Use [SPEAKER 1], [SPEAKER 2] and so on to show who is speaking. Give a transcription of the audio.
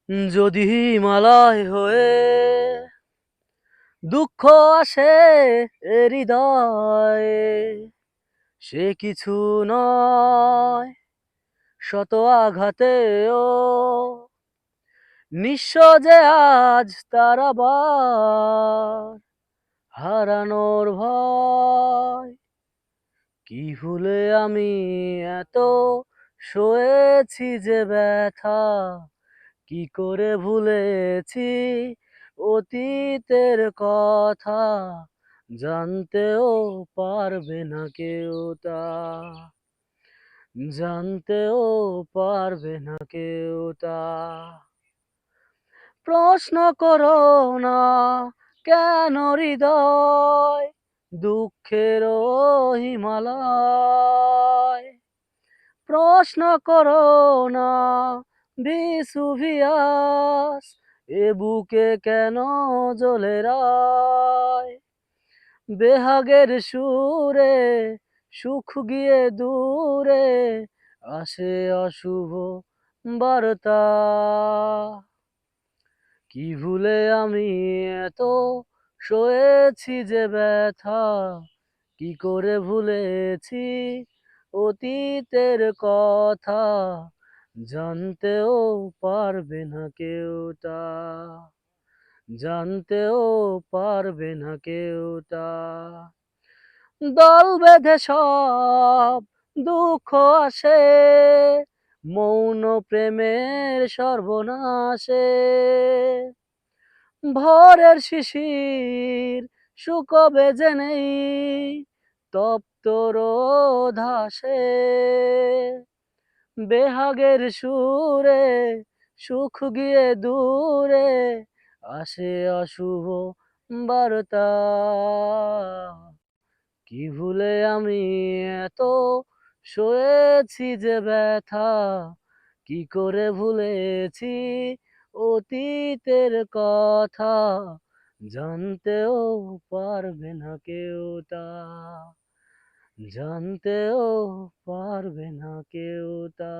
[SPEAKER 1] যদি হিমালয় হয়ে দুঃখ আসে এ হৃদয়ে, সে কিছু নয় শত আঘাতেও নিঃস্ব যে আজ তার আবার হারানোর ভয়। কি ভুলে আমি এত সয়েছি যে ব্যথা, কি করে ভুলেছি অতীতের কথা, জানতেও পারবে না কেউ তা, জানতেও পারবে না কেউ তা। প্রশ্ন করো না কেন হৃদয় দুঃখের হিমালয়, প্রশ্ন করো না ভিসুভিয়াস এ বুকে কেন জ্বলে রায়। বেহাগের সুরে সুখ গিয়ে দূরে আসে অশুভ বার্তা। কি ভুলে আমি এত সয়েছি যে ব্যথা, কি করে ভুলেছি অতীতের কথা, জানতেও পারবে না কেউ তা, জানতেও পারবে না কেউ তা। দল বেঁধে সব দুঃখ আসে মৌন প্রেমের সর্বনাশে। ভোরের শিশির শুকোবে যে নেই তপ্ত রোধাসে। বেহাগের সুরে সুখ গিয়ে দূরে আসে অশুভ বার্তা। কি ভুলে আমি এত সয়েছি যে ব্যথা, কি করে ভুলেছি অতীতের কথা, জানতেও পারবে না কেউ তা, জানতেও পারবে না কেউ তা।